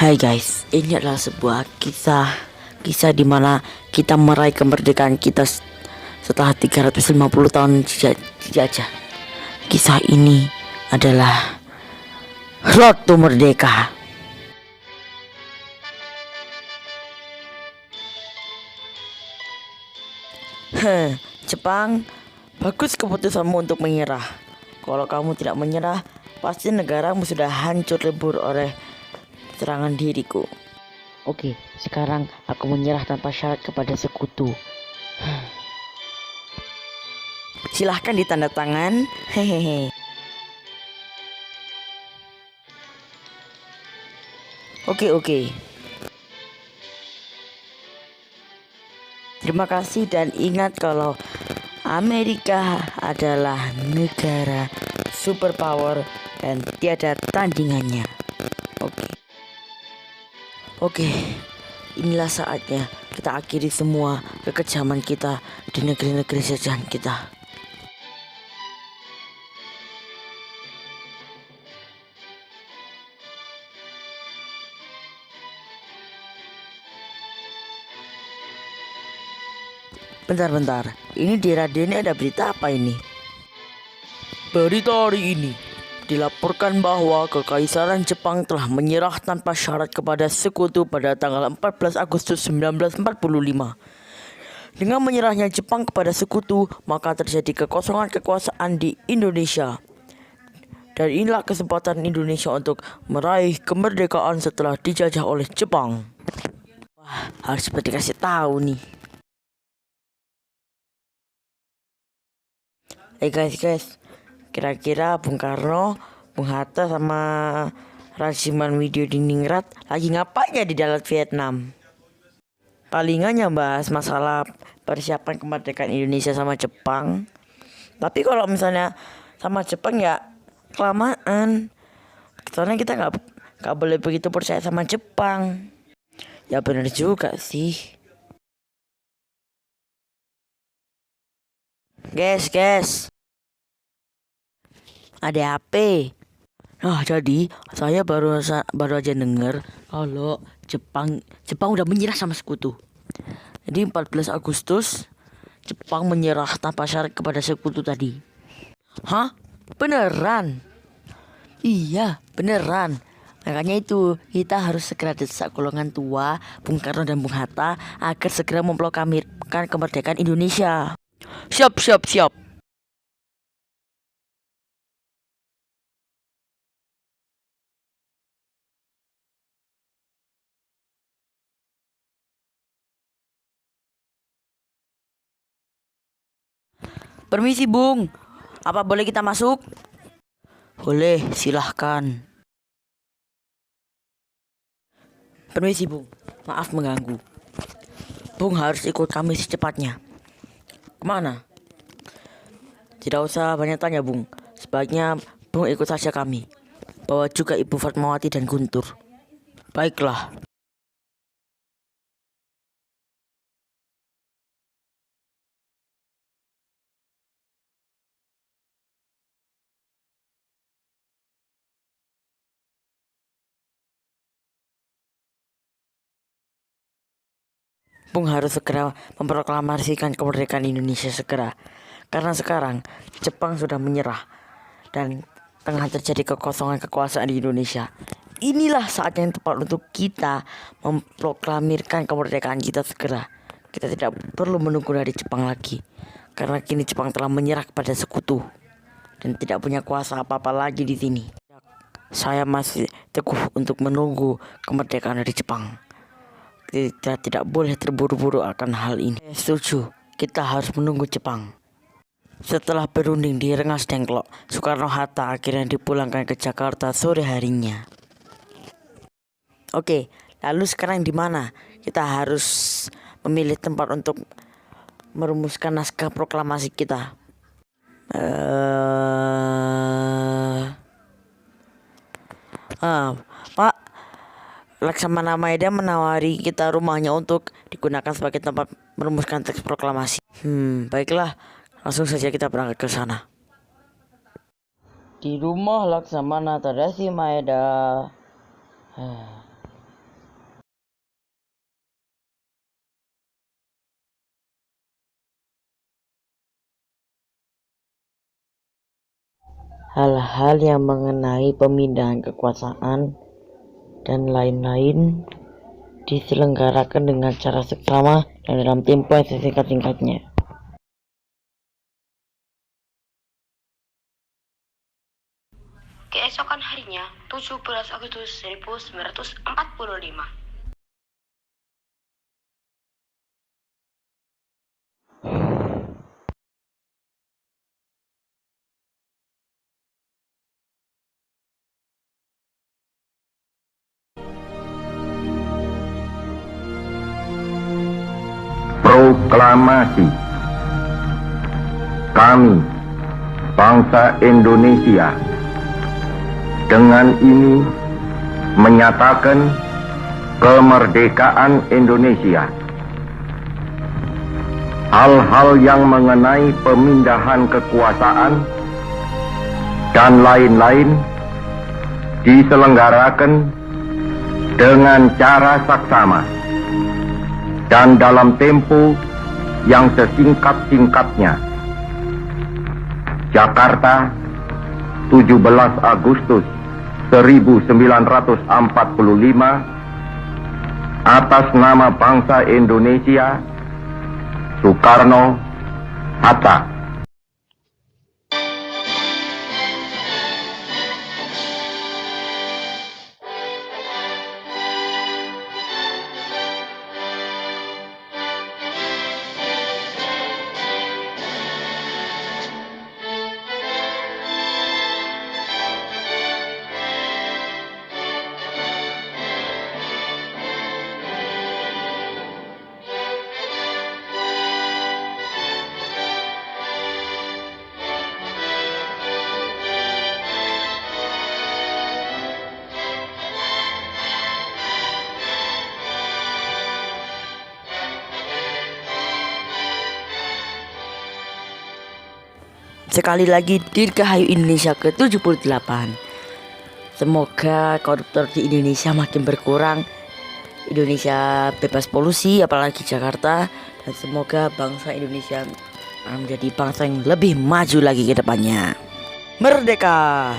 Hai guys, ini adalah sebuah kisah di mana kita meraih kemerdekaan kita setelah 350 tahun dijajah. Kisah ini adalah Road to Merdeka. Jepang, bagus keputusanmu untuk menyerah. Kalau kamu tidak menyerah, pasti negaramu sudah hancur lebur oleh serangan diriku. Oke, sekarang aku menyerah tanpa syarat kepada sekutu. Silahkan ditanda tangan. Hehehe. Oke. Terima kasih dan ingat kalau Amerika adalah negara superpower dan tiada tandingannya. Oke, inilah saatnya kita akhiri semua kekejaman kita di negeri-negeri jajahan kita. Bentar, ini di radio ini ada berita apa ini? Berita hari ini dilaporkan bahwa Kekaisaran Jepang telah menyerah tanpa syarat kepada sekutu pada tanggal 14 Agustus 1945. Dengan menyerahnya Jepang kepada sekutu, maka terjadi kekosongan kekuasaan di Indonesia. Dan inilah kesempatan Indonesia untuk meraih kemerdekaan setelah dijajah oleh Jepang. Wah, harus seperti kasih tahu nih. Guys, kira-kira Bung Karno, Bung Hatta sama Rasiman Widodiningrat lagi ngapain ya di dalam Vietnam? Palingannya bahas masalah persiapan kemerdekaan Indonesia sama Jepang. Tapi kalau misalnya sama Jepang ya kelamaan. Soalnya kita nggak boleh begitu percaya sama Jepang. Ya benar juga sih. Guys. Ada apa? Nah, jadi saya baru aja dengar kalau Jepang udah menyerah sama sekutu. Jadi 14 Agustus Jepang menyerah tanpa syarat kepada sekutu tadi. Hah? Beneran? Iya, beneran. Makanya itu kita harus segera desak golongan tua Bung Karno dan Bung Hatta agar segera memproklamirkan kemerdekaan Indonesia. Siap. Permisi Bung, apa boleh kita masuk? Boleh, silahkan. Permisi Bung, maaf mengganggu. Bung harus ikut kami secepatnya. Kemana? Tidak usah banyak tanya Bung, sebaiknya Bung ikut saja kami. Bawa juga Ibu Fatmawati dan Guntur. Baiklah. Bung harus segera memproklamasikan kemerdekaan Indonesia segera. Karena sekarang Jepang sudah menyerah dan tengah terjadi kekosongan kekuasaan di Indonesia. Inilah saat yang tepat untuk kita memproklamirkan kemerdekaan kita segera. Kita tidak perlu menunggu dari Jepang lagi. Karena kini Jepang telah menyerah kepada sekutu dan tidak punya kuasa apa-apa lagi di sini. Saya masih teguh untuk menunggu kemerdekaan dari Jepang. Kita tidak boleh terburu-buru akan hal ini. Setuju, kita harus menunggu Jepang. Setelah berunding di Rengas Dengklok, Soekarno-Hatta akhirnya dipulangkan ke Jakarta sore harinya. Oke, lalu sekarang di mana? Kita harus memilih tempat untuk merumuskan naskah proklamasi kita. Pak, Laksamana Maeda menawari kita rumahnya untuk digunakan sebagai tempat merumuskan teks proklamasi. Baiklah, langsung saja kita berangkat ke sana. Di rumah Laksamana Tadashi Maeda. hal-hal yang mengenai pemindahan kekuasaan dan lain-lain diselenggarakan dengan cara seksama dan dalam tempo yang sesingkat-singkatnya. Keesokan harinya, 17 Agustus 1945. Proklamasi. Kami, bangsa Indonesia, dengan ini menyatakan kemerdekaan Indonesia. Hal-hal yang mengenai pemindahan kekuasaan dan lain-lain diselenggarakan dengan cara saksama dan dalam tempo yang sesingkat-singkatnya. Jakarta, 17 Agustus 1945, atas nama bangsa Indonesia, Soekarno Hatta. Sekali lagi Dirgahayu Indonesia ke-78. Semoga koruptor di Indonesia makin berkurang, Indonesia bebas polusi, apalagi Jakarta, dan semoga bangsa Indonesia menjadi bangsa yang lebih maju lagi ke depannya. Merdeka!